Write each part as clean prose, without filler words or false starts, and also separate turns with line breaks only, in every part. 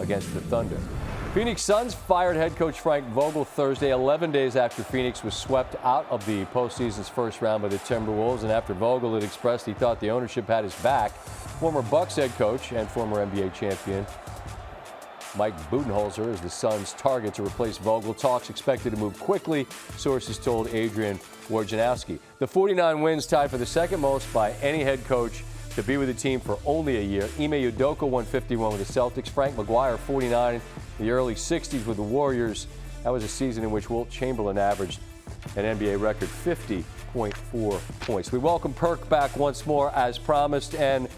against the Thunder. Phoenix Suns fired head coach Frank Vogel Thursday, 11 days after Phoenix was swept out of the postseason's first round by the Timberwolves, and after Vogel had expressed he thought the ownership had his back. Former Bucks head coach and former NBA champion Mike Budenholzer is the Suns' target to replace Vogel. Talks expected to move quickly, sources told Adrian Wojnarowski. The 49 wins tied for the second most by any head coach to be with the team for only a year. Ime Udoka won 51 with the Celtics. Frank McGuire 49 in the early 60s with the Warriors. That was a season in which Wilt Chamberlain averaged an NBA record 50.4 points. We welcome Perk back once more as promised. And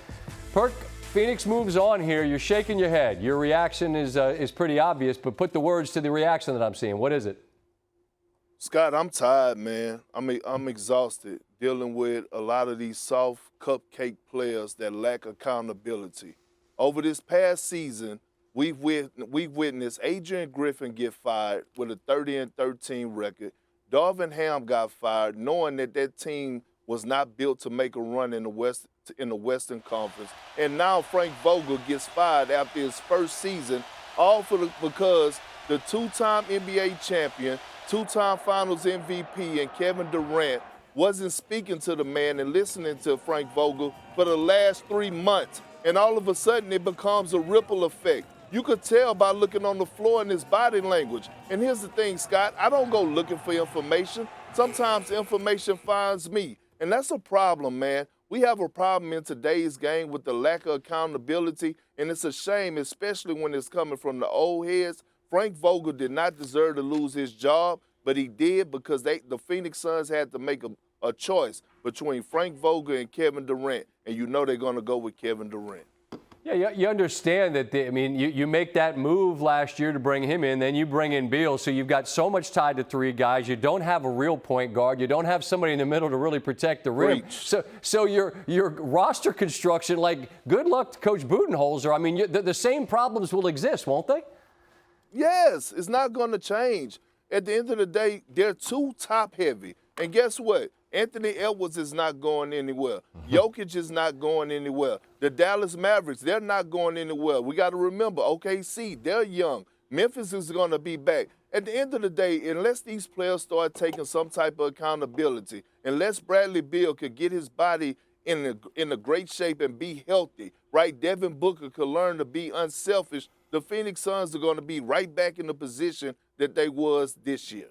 Perk, Phoenix moves on here. You're shaking your head. Your reaction is pretty obvious, but put the words to the reaction that I'm seeing. What is it?
Scott, I'm tired, man. I'm exhausted dealing with a lot of these soft cupcake players that lack accountability. Over this past season, we've witnessed Adrian Griffin get fired with a 30-13 record. Darvin Ham got fired knowing that team was not built to make a run in the Western Conference. And now Frank Vogel gets fired after his first season, all because the two-time NBA champion, two-time Finals MVP, and Kevin Durant wasn't speaking to the man and listening to Frank Vogel for the last 3 months. And all of a sudden, it becomes a ripple effect. You could tell by looking on the floor in his body language. And here's the thing, Scott, I don't go looking for information. Sometimes information finds me. And that's a problem, man. We have a problem in today's game with the lack of accountability, and it's a shame, especially when it's coming from the old heads. Frank Vogel did not deserve to lose his job, but he did because the Phoenix Suns had to make a choice between Frank Vogel and Kevin Durant, and you know they're going to go with Kevin Durant.
Yeah, you understand that, you make that move last year to bring him in, then you bring in Beal, so you've got so much tied to three guys. You don't have a real point guard. You don't have somebody in the middle to really protect the rim. So your roster construction, like, good luck to Coach Budenholzer. I mean, the same problems will exist, won't they?
Yes, it's not going to change. At the end of the day, they're too top-heavy. And guess what? Anthony Edwards is not going anywhere. Jokic is not going anywhere. The Dallas Mavericks, they're not going anywhere. We got to remember, OKC, they're young. Memphis is going to be back. At the end of the day, unless these players start taking some type of accountability, unless Bradley Beal could get his body in a great shape and be healthy, right? Devin Booker could learn to be unselfish. The Phoenix Suns are going to be right back in the position that they was this year.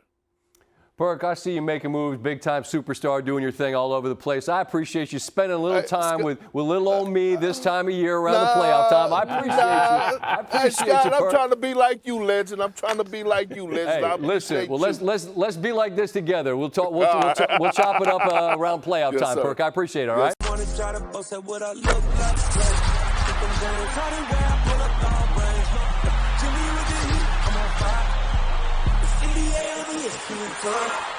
Perk, I see you making moves, big-time superstar, doing your thing all over the place. I appreciate you spending a little time with little old me this time of year around the playoff time. I appreciate you. I appreciate
Scott,
you, Perk.
I'm trying to be like you, legend. I'm trying to be like you, legend.
Hey, listen, well, let's be like this together. We'll talk. We'll chop it up around playoff time, Perk. I appreciate it. All right.
Yes.